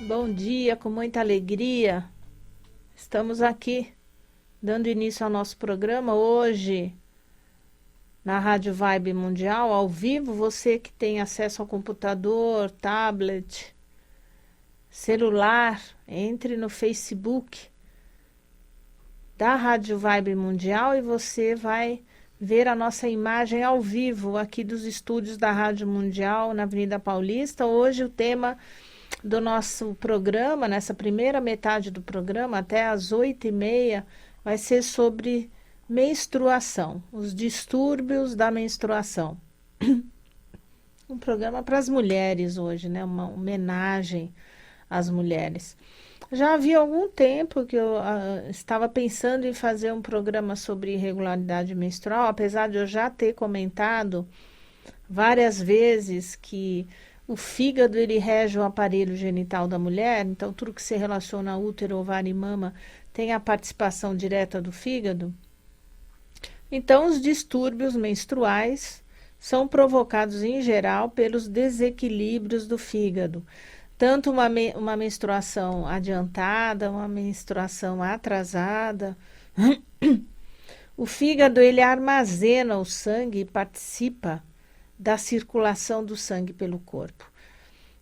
Bom dia, com muita alegria. Estamos aqui dando início ao nosso programa hoje na Rádio Vibe Mundial, ao vivo. Você que tem acesso ao computador, tablet, celular, entre no Facebook da Rádio Vibe Mundial e você vai ver a nossa imagem ao vivo aqui dos estúdios da Rádio Mundial na Avenida Paulista. Hoje o tema do nosso programa, nessa primeira metade do programa, até às 8h30, vai ser sobre menstruação, os distúrbios da menstruação. Um programa para as mulheres hoje, né? Uma homenagem às mulheres. Já havia algum tempo que eu estava pensando em fazer um programa sobre irregularidade menstrual, apesar de eu já ter comentado várias vezes que o fígado, ele rege o aparelho genital da mulher, então tudo que se relaciona a útero, ovário e mama tem a participação direta do fígado. Então, os distúrbios menstruais são provocados, em geral, pelos desequilíbrios do fígado. Tanto uma menstruação adiantada, uma menstruação atrasada. O fígado, ele armazena o sangue e participa da circulação do sangue pelo corpo.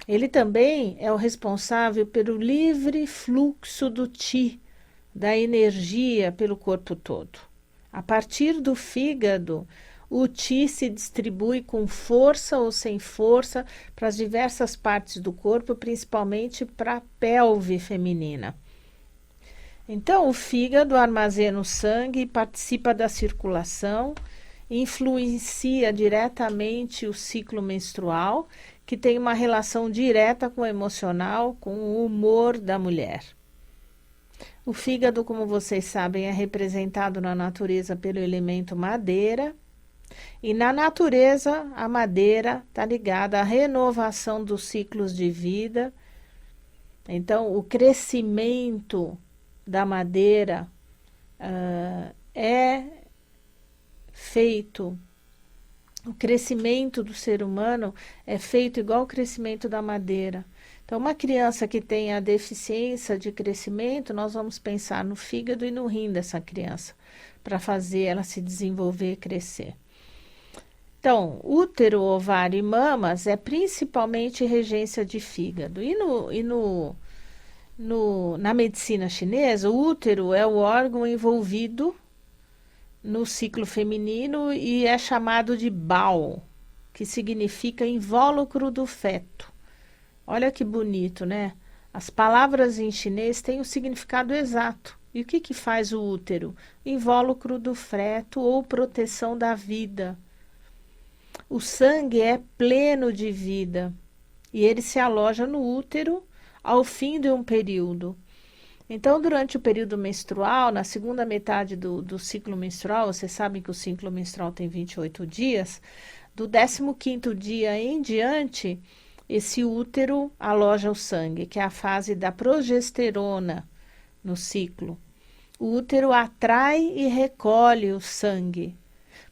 Ele também é o responsável pelo livre fluxo do Qi, da energia pelo corpo todo. A partir do fígado, o Qi se distribui com força ou sem força para as diversas partes do corpo, principalmente para a pelve feminina. Então, o fígado armazena o sangue e participa da circulação, influencia diretamente o ciclo menstrual, que tem uma relação direta com o emocional, com o humor da mulher. O fígado, como vocês sabem, é representado na natureza pelo elemento madeira, e na natureza a madeira está ligada à renovação dos ciclos de vida. Então, o crescimento da madeira é feito, o crescimento do ser humano é feito igual ao crescimento da madeira. Então, uma criança que tem a deficiência de crescimento, nós vamos pensar no fígado e no rim dessa criança, para fazer ela se desenvolver e crescer. Então, útero, ovário e mamas é principalmente regência de fígado. Na medicina chinesa, o útero é o órgão envolvido no ciclo feminino e é chamado de Bao, que significa invólucro do feto. Olha que bonito, né? As palavras em chinês têm o significado exato. E o que faz o útero? Invólucro do feto ou proteção da vida. O sangue é pleno de vida e ele se aloja no útero ao fim de um período. Então, durante o período menstrual, na segunda metade do ciclo menstrual, vocês sabem que o ciclo menstrual tem 28 dias, do 15º dia em diante, esse útero aloja o sangue, que é a fase da progesterona no ciclo. O útero atrai e recolhe o sangue,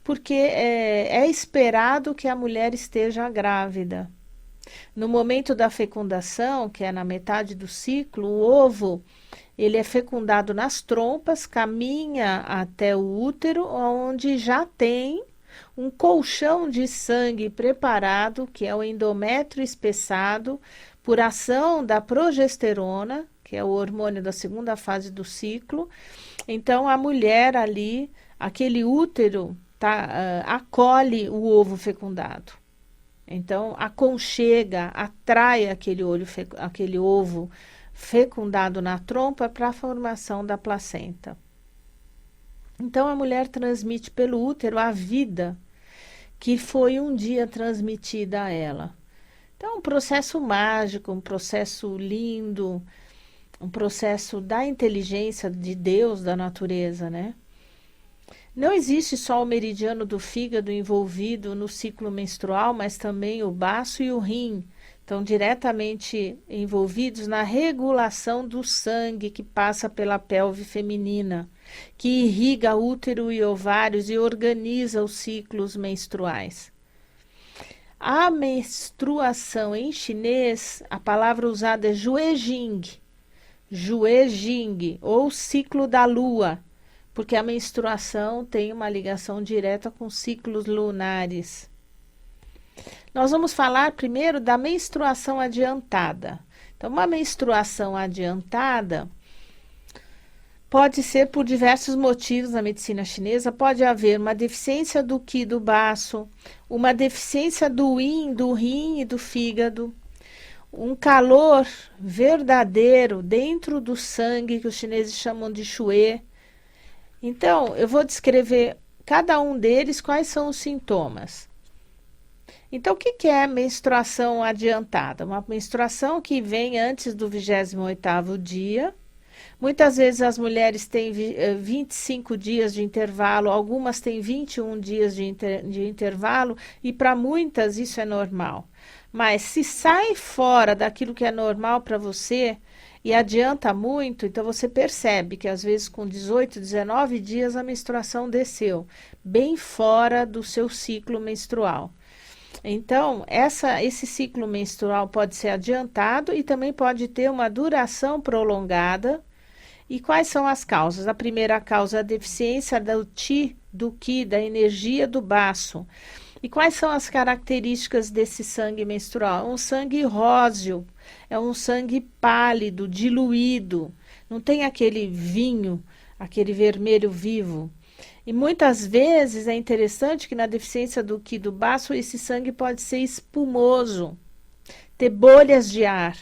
porque é esperado que a mulher esteja grávida. No momento da fecundação, que é na metade do ciclo, o ovo ele é fecundado nas trompas, caminha até o útero, onde já tem um colchão de sangue preparado, que é o endométrio espessado, por ação da progesterona, que é o hormônio da segunda fase do ciclo. Então, a mulher ali, aquele útero, acolhe o ovo fecundado. Então, aconchega, atrai aquele ovo fecundado na trompa para a formação da placenta. Então, a mulher transmite pelo útero a vida que foi um dia transmitida a ela. Então, um processo mágico, um processo lindo, um processo da inteligência de Deus, da natureza, né? Não existe só o meridiano do fígado envolvido no ciclo menstrual, mas também o baço e o rim estão diretamente envolvidos na regulação do sangue que passa pela pelve feminina, que irriga útero e ovários e organiza os ciclos menstruais. A menstruação em chinês, a palavra usada é Juejing, ou ciclo da lua, porque a menstruação tem uma ligação direta com ciclos lunares. Nós vamos falar primeiro da menstruação adiantada. Então, uma menstruação adiantada pode ser por diversos motivos na medicina chinesa. Pode haver uma deficiência do qi do baço, uma deficiência do yin, do rim e do fígado, um calor verdadeiro dentro do sangue, que os chineses chamam de xue. Então, eu vou descrever cada um deles, quais são os sintomas. Então, o que é menstruação adiantada? Uma menstruação que vem antes do 28º dia. Muitas vezes as mulheres têm 25 dias de intervalo, algumas têm 21 dias de intervalo, e para muitas isso é normal. Mas se sai fora daquilo que é normal para você e adianta muito, então você percebe que às vezes com 18, 19 dias a menstruação desceu, bem fora do seu ciclo menstrual. Então, esse ciclo menstrual pode ser adiantado e também pode ter uma duração prolongada. E quais são as causas? A primeira causa é a deficiência do qi, da energia do baço. E quais são as características desse sangue menstrual? É um sangue róseo, é um sangue pálido, diluído, não tem aquele vinho, aquele vermelho vivo. E muitas vezes é interessante que na deficiência do qi do baço, esse sangue pode ser espumoso, ter bolhas de ar.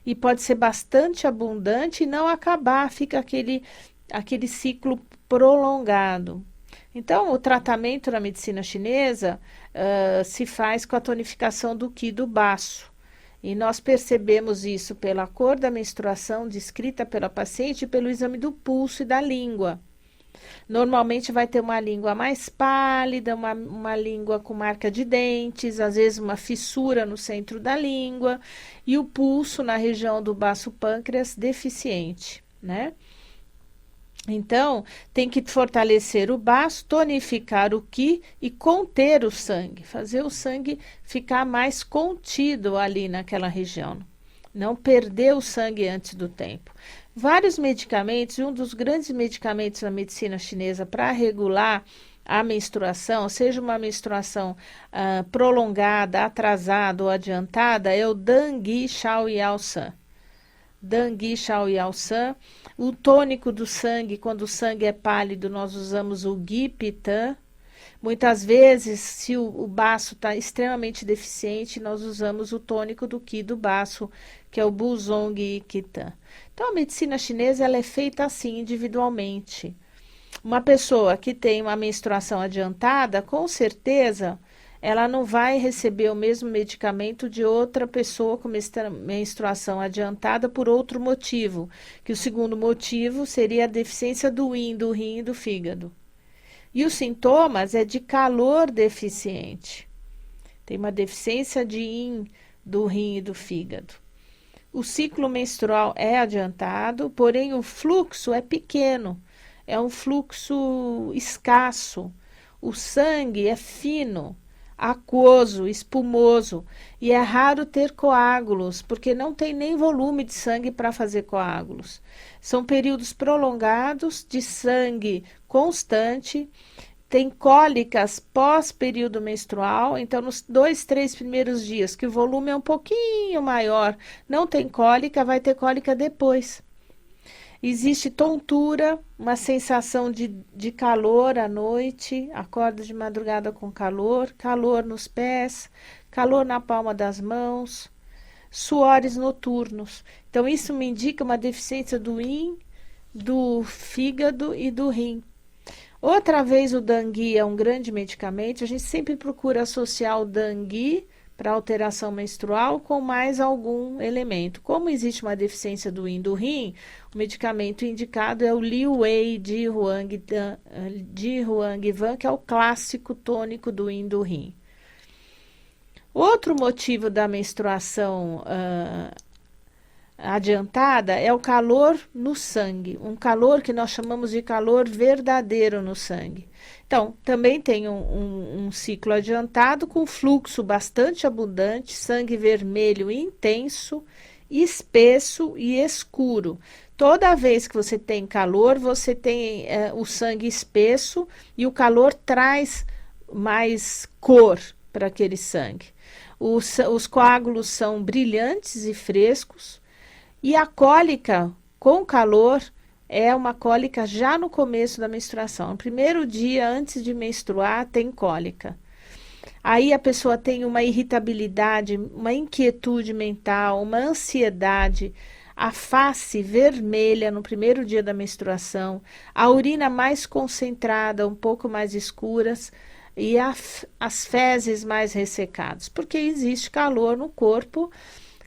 E pode ser bastante abundante e não acabar, fica aquele ciclo prolongado. Então, o tratamento na medicina chinesa se faz com a tonificação do qi do baço. E nós percebemos isso pela cor da menstruação descrita pela paciente e pelo exame do pulso e da língua. Normalmente vai ter uma língua mais pálida, uma língua com marca de dentes, às vezes uma fissura no centro da língua e o pulso na região do baço pâncreas deficiente, né? Então, tem que fortalecer o baço, tonificar o qi e conter o sangue, fazer o sangue ficar mais contido ali naquela região, não perder o sangue antes do tempo. Vários medicamentos, um dos grandes medicamentos na medicina chinesa para regular a menstruação, seja uma menstruação prolongada, atrasada ou adiantada, é o Dangui Shaoyao-san. Dangui Shaoyao-san. O tônico do sangue, quando o sangue é pálido, nós usamos o Gui Pitan. Muitas vezes, se o baço está extremamente deficiente, nós usamos o tônico do qi do baço, que é o Buzong Yikitan. Então, a medicina chinesa ela é feita assim, individualmente. Uma pessoa que tem uma menstruação adiantada, com certeza, ela não vai receber o mesmo medicamento de outra pessoa com menstruação adiantada por outro motivo, que o segundo motivo seria a deficiência do yin, do rim e do fígado. E os sintomas é de calor deficiente. Tem uma deficiência de yin, do rim e do fígado. O ciclo menstrual é adiantado, porém o fluxo é pequeno, é um fluxo escasso. O sangue é fino, aquoso, espumoso, e é raro ter coágulos, porque não tem nem volume de sangue para fazer coágulos. São períodos prolongados de sangue constante, tem cólicas pós-período menstrual, então nos 2, 3 primeiros dias, que o volume é um pouquinho maior, não tem cólica, vai ter cólica depois. Existe tontura, uma sensação de calor à noite, acorda de madrugada com calor, calor nos pés, calor na palma das mãos, suores noturnos. Então, isso me indica uma deficiência do yin, do fígado e do rim. Outra vez, o Dangui é um grande medicamento, a gente sempre procura associar o Dangui para alteração menstrual com mais algum elemento. Como existe uma deficiência do yin do rim, o medicamento indicado é o Liu Wei de Huangvan, que é o clássico tônico do yin do rim. Outro motivo da menstruação adiantada é o calor no sangue, um calor que nós chamamos de calor verdadeiro no sangue. Então, também tem um ciclo adiantado com fluxo bastante abundante, sangue vermelho intenso, espesso e escuro. Toda vez que você tem calor, você tem o sangue espesso e o calor traz mais cor para aquele sangue. Os coágulos são brilhantes e frescos. E a cólica com calor é uma cólica já no começo da menstruação. No primeiro dia antes de menstruar, tem cólica. Aí a pessoa tem uma irritabilidade, uma inquietude mental, uma ansiedade, a face vermelha no primeiro dia da menstruação, a urina mais concentrada, um pouco mais escuras e as fezes mais ressecadas, porque existe calor no corpo,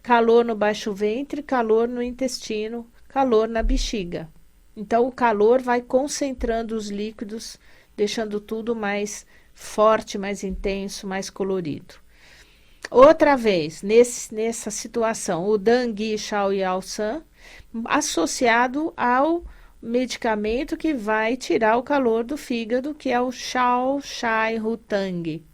calor no baixo ventre, calor no intestino, calor na bexiga. Então, o calor vai concentrando os líquidos, deixando tudo mais forte, mais intenso, mais colorido. Outra vez, nessa situação, o Dangui Shaoyao-san, associado ao medicamento que vai tirar o calor do fígado, que é o Shao Shai Rutang.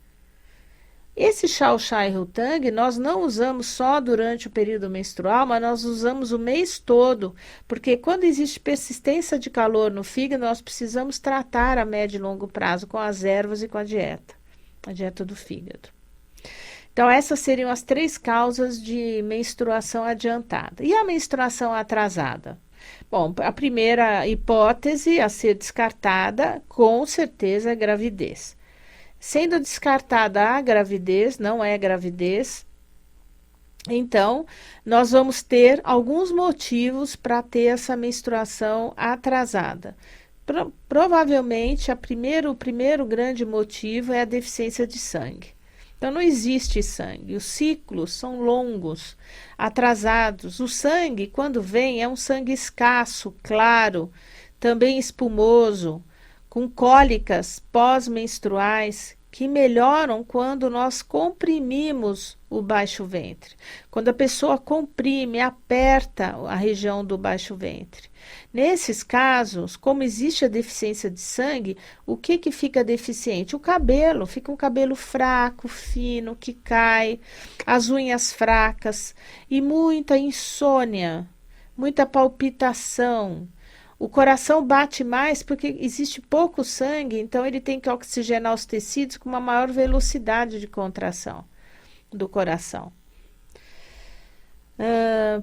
Esse Shao Shai Rutang nós não usamos só durante o período menstrual, mas nós usamos o mês todo, porque quando existe persistência de calor no fígado, nós precisamos tratar a médio e longo prazo com as ervas e com a dieta do fígado. Então, essas seriam as 3 causas de menstruação adiantada. E a menstruação atrasada? Bom, a primeira hipótese a ser descartada, com certeza, é a gravidez. Sendo descartada a gravidez, não é gravidez, então nós vamos ter alguns motivos para ter essa menstruação atrasada. Provavelmente, o primeiro grande motivo é a deficiência de sangue. Então, não existe sangue, os ciclos são longos, atrasados. O sangue, quando vem, é um sangue escasso, claro, também espumoso, com cólicas pós-menstruais que melhoram quando nós comprimimos o baixo ventre. Quando a pessoa comprime, aperta a região do baixo ventre. Nesses casos, como existe a deficiência de sangue, o que fica deficiente? O cabelo, fica um cabelo fraco, fino, que cai, as unhas fracas e muita insônia, muita palpitação. O coração bate mais porque existe pouco sangue, então ele tem que oxigenar os tecidos com uma maior velocidade de contração do coração.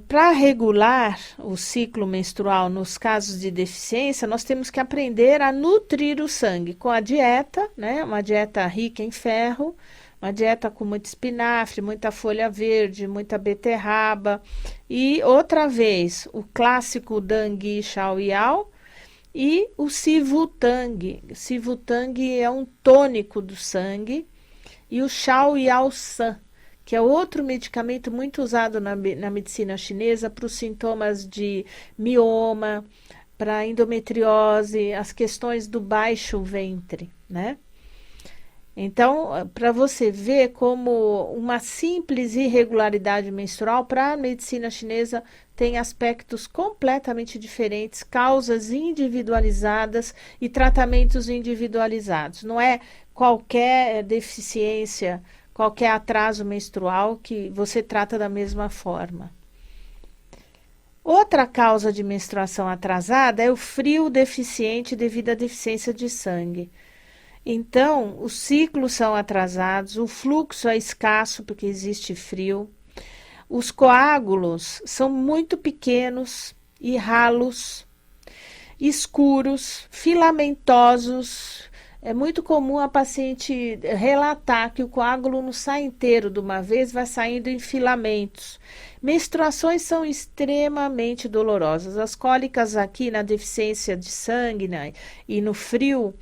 Para regular o ciclo menstrual nos casos de deficiência, nós temos que aprender a nutrir o sangue com a dieta, né? Uma dieta rica em ferro, uma dieta com muito espinafre, muita folha verde, muita beterraba. E outra vez, o clássico Dangui Shaoyao e o Sivutang. Sivutang é um tônico do sangue. E o Shaoyao-san, que é outro medicamento muito usado na medicina chinesa para os sintomas de mioma, para endometriose, as questões do baixo ventre, né? Então, para você ver como uma simples irregularidade menstrual para a medicina chinesa tem aspectos completamente diferentes, causas individualizadas e tratamentos individualizados. Não é qualquer deficiência, qualquer atraso menstrual que você trata da mesma forma. Outra causa de menstruação atrasada é o frio deficiente devido à deficiência de sangue. Então, os ciclos são atrasados, o fluxo é escasso porque existe frio, os coágulos são muito pequenos e ralos, escuros, filamentosos. É muito comum a paciente relatar que o coágulo não sai inteiro de uma vez, vai saindo em filamentos. Menstruações são extremamente dolorosas. As cólicas aqui na deficiência de sangue, né, e no frio,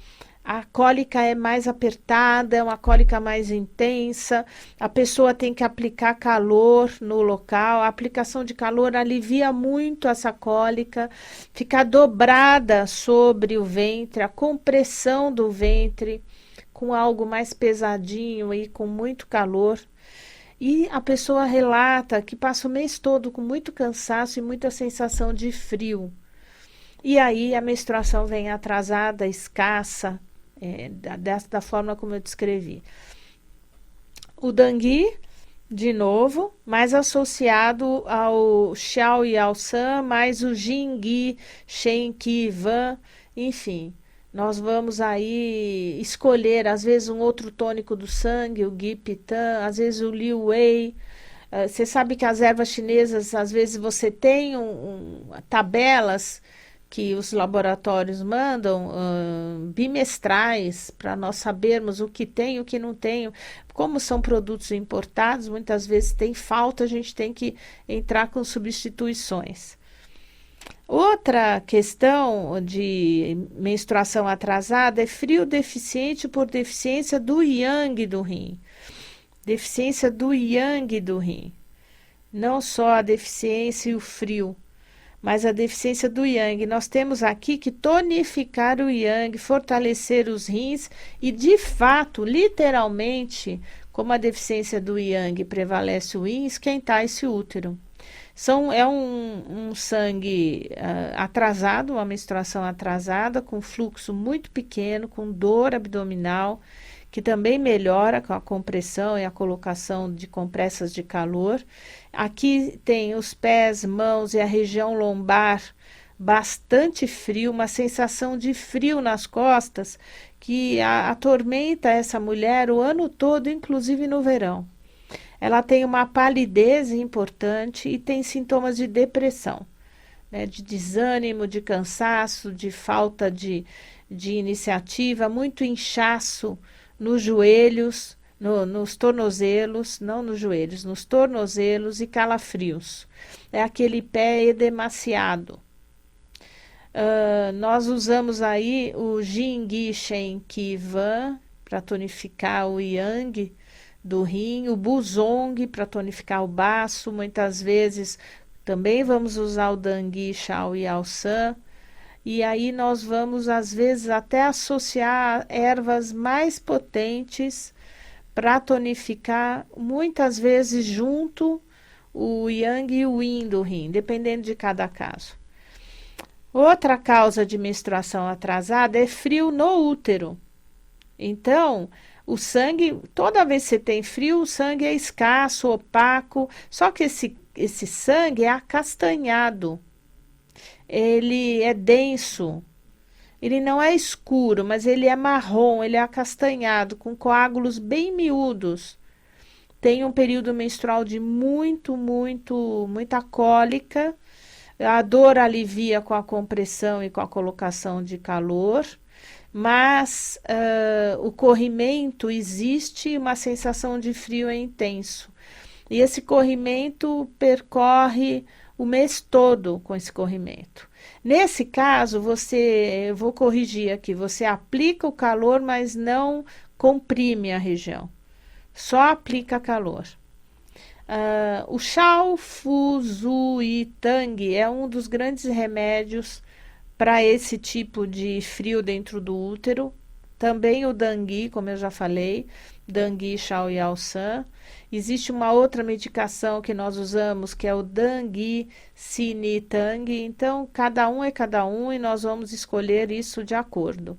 a cólica é mais apertada, é uma cólica mais intensa, a pessoa tem que aplicar calor no local, a aplicação de calor alivia muito essa cólica, fica dobrada sobre o ventre, a compressão do ventre com algo mais pesadinho e com muito calor. E a pessoa relata que passa o mês todo com muito cansaço e muita sensação de frio. E aí a menstruação vem atrasada, escassa, da forma como eu descrevi. O Dangui, de novo, mais associado ao Xiao e ao San, mais o Jingui, Shenqi, Van, enfim. Nós vamos aí escolher, às vezes, um outro tônico do sangue, o Gui Pitan, às vezes o Liu Wei. Você sabe que as ervas chinesas, às vezes você tem tabelas que os laboratórios mandam bimestrais para nós sabermos o que tem e o que não tem. Como são produtos importados, muitas vezes tem falta, a gente tem que entrar com substituições. Outra questão de menstruação atrasada é frio deficiente por deficiência do yang do rim. Deficiência do yang do rim. Não só a deficiência e o frio, mas a deficiência do yang. Nós temos aqui que tonificar o yang, fortalecer os rins e, de fato, literalmente, como a deficiência do yang prevalece o yin, esquentar esse útero. É um sangue atrasado, uma menstruação atrasada, com fluxo muito pequeno, com dor abdominal, que também melhora com a compressão e a colocação de compressas de calor. Aqui tem os pés, mãos e a região lombar bastante frio, uma sensação de frio nas costas que atormenta essa mulher o ano todo, inclusive no verão. Ela tem uma palidez importante e tem sintomas de depressão, né, de desânimo, de cansaço, de falta de iniciativa, muito inchaço nos joelhos, nos tornozelos, não nos joelhos, nos tornozelos e calafrios. É aquele pé edemaciado. Nós usamos aí o Jingui Shenqi Van para tonificar o yang do rim, o Buzong para tonificar o baço, muitas vezes também vamos usar o Dangui, Xiao e Ao-San. E aí nós vamos, às vezes, até associar ervas mais potentes para tonificar, muitas vezes junto o yang e o yin do rim, dependendo de cada caso. Outra causa de menstruação atrasada é frio no útero. Então, o sangue, toda vez que você tem frio, o sangue é escasso, opaco, só que esse sangue é acastanhado. Ele é denso, ele não é escuro, mas ele é marrom, ele é acastanhado, com coágulos bem miúdos. Tem um período menstrual de muita cólica, a dor alivia com a compressão e com a colocação de calor, mas o corrimento existe, uma sensação de frio é intenso. E esse corrimento percorre o mês todo com esse corrimento. Nesse caso, eu vou corrigir aqui, você aplica o calor, mas não comprime a região, só aplica calor. O Shao Fu Zu e Tang é um dos grandes remédios para esse tipo de frio dentro do útero. Também o Dangui, como eu já falei, Dangui, Xiao e Ao-San. Existe uma outra medicação que nós usamos, que é o Dangui, Sini Tang. Então, cada um é cada um e nós vamos escolher isso de acordo.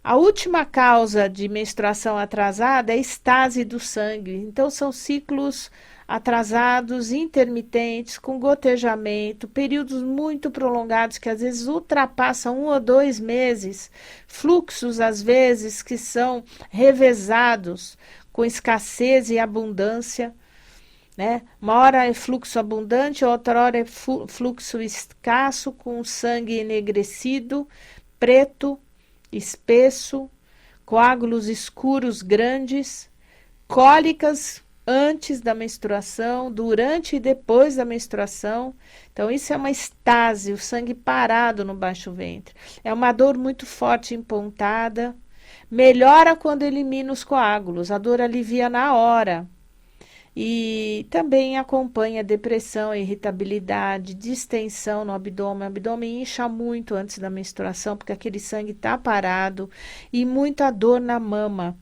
A última causa de menstruação atrasada é a estase do sangue. Então, são ciclos atrasados, intermitentes, com gotejamento, períodos muito prolongados que às vezes ultrapassam 1 ou 2 meses, fluxos às vezes que são revezados com escassez e abundância, né? Uma hora é fluxo abundante, outra hora é fluxo escasso, com sangue enegrecido, preto, espesso, coágulos escuros grandes, cólicas antes da menstruação, durante e depois da menstruação. Então, isso é uma estase, o sangue parado no baixo ventre. É uma dor muito forte, empontada. Melhora quando elimina os coágulos, a dor alivia na hora. E também acompanha depressão, irritabilidade, distensão no abdômen. O abdômen incha muito antes da menstruação, porque aquele sangue está parado. E muita dor na mama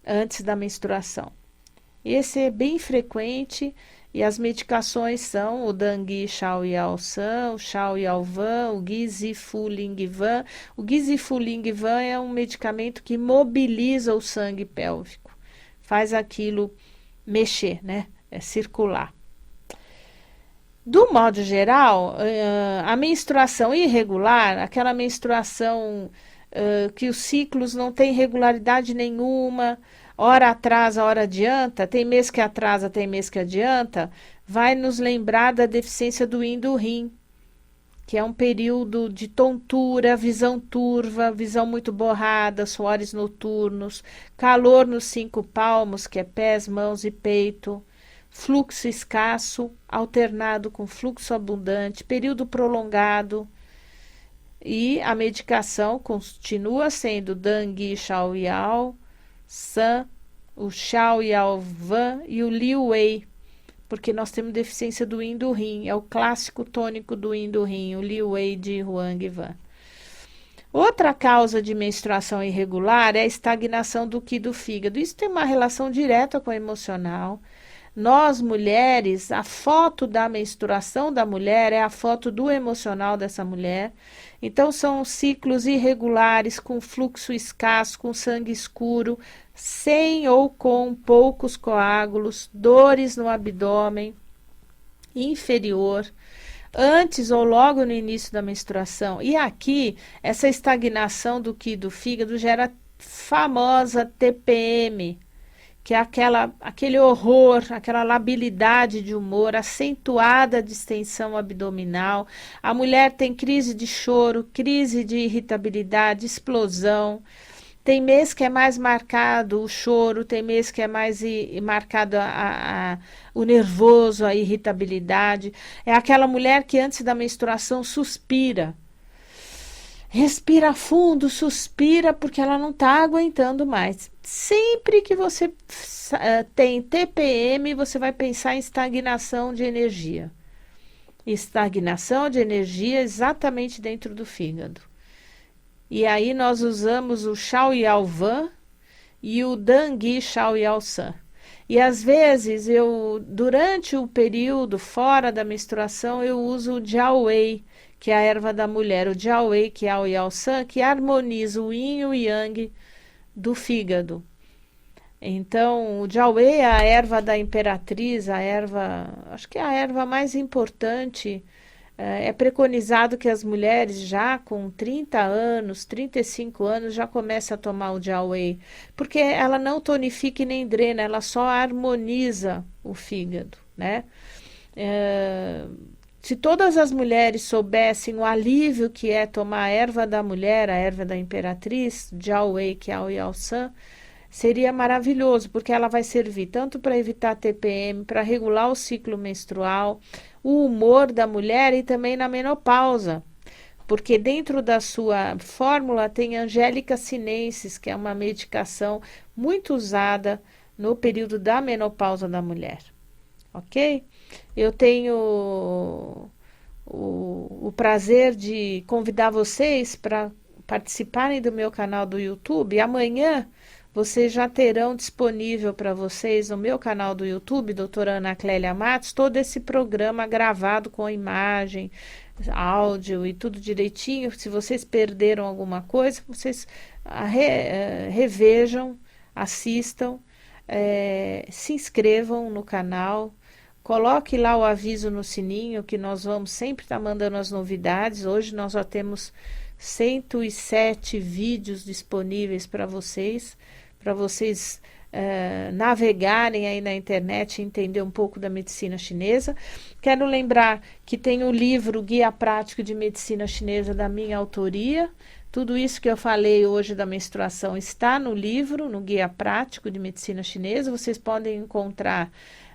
antes da menstruação. Esse é bem frequente e as medicações são o Dangui Shaoyao-san, o Shaoyao-van, o Guizifuling-van. O Guizifuling-van é um medicamento que mobiliza o sangue pélvico, faz aquilo mexer, né? É circular. Do modo geral, a menstruação irregular, aquela menstruação que os ciclos não têm regularidade nenhuma, hora atrasa, hora adianta, tem mês que atrasa, tem mês que adianta, vai nos lembrar da deficiência do yin do rim, que é um período de tontura, visão turva, visão muito borrada, suores noturnos, calor nos 5 palmos, que é pés, mãos e peito, fluxo escasso, alternado com fluxo abundante, período prolongado. E a medicação continua sendo Dangui Shaoyao, San, o Shaoyao-van e o Liu Wei, porque nós temos deficiência do yin do rim, é o clássico tônico do yin do rim, o Liu Wei de Huang Van. Outra causa de menstruação irregular é a estagnação do qi do fígado. Isso tem uma relação direta com o emocional. Nós, mulheres, a foto da menstruação da mulher é a foto do emocional dessa mulher. Então, são ciclos irregulares, com fluxo escasso, com sangue escuro, sem ou com poucos coágulos, dores no abdômen inferior, antes ou logo no início da menstruação. E aqui, essa estagnação do qi do fígado gera famosa TPM, que é aquele horror, aquela labilidade de humor, acentuada distensão abdominal. A mulher tem crise de choro, crise de irritabilidade, explosão. Tem mês que é mais marcado o choro, tem mês que é mais marcado o nervoso, a irritabilidade. É aquela mulher que antes da menstruação suspira. Respira fundo, suspira, porque ela não está aguentando mais. Sempre que você tem TPM, você vai pensar em estagnação de energia. Estagnação de energia exatamente dentro do fígado. E aí nós usamos o Shaoyao-van e o Dangui Shaoyao-san. E às vezes, durante o período fora da menstruação, eu uso o Jiao-wei, que é a erva da mulher, o Jiao-wei, que é o Yao-san, que harmoniza o yin e o yang do fígado. Então, o Jiao-wei é a erva da imperatriz, acho que é a erva mais importante. É preconizado que as mulheres já com 30 anos, 35 anos, já comecem a tomar o Jiao-wei, porque ela não tonifica e nem drena, ela só harmoniza o fígado, né? Se todas as mulheres soubessem o alívio que é tomar a erva da mulher, a erva da imperatriz, Jiao-wei, que é o Yao-san, seria maravilhoso, porque ela vai servir tanto para evitar TPM, para regular o ciclo menstrual, o humor da mulher e também na menopausa, porque dentro da sua fórmula tem Angélica sinensis, que é uma medicação muito usada no período da menopausa da mulher, ok? Eu tenho o prazer de convidar vocês para participarem do meu canal do YouTube. Amanhã vocês já terão disponível para vocês no meu canal do YouTube, doutora Ana Clélia Matos, todo esse programa gravado com imagem, áudio e tudo direitinho. Se vocês perderam alguma coisa, vocês revejam, assistam, se inscrevam no canal. Coloque lá o aviso no sininho, que nós vamos sempre estar mandando as novidades. Hoje nós já temos 107 vídeos disponíveis para vocês navegarem aí na internet e entender um pouco da medicina chinesa. Quero lembrar que tem o livro Guia Prático de Medicina Chinesa da minha autoria. Tudo isso que eu falei hoje da menstruação está no livro, no Guia Prático de Medicina Chinesa. Vocês podem encontrar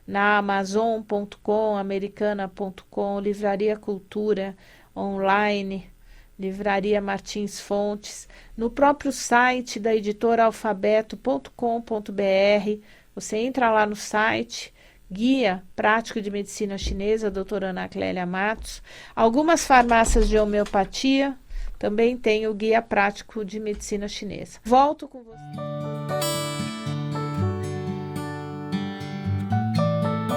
na Amazon.com, Americana.com, Livraria Cultura Online, Livraria Martins Fontes, no próprio site da editora alfabeto.com.br. Você entra lá no site, Guia Prático de Medicina Chinesa, doutora Ana Clélia Matos. Algumas farmácias de homeopatia também tem o Guia Prático de Medicina Chinesa. Volto com você.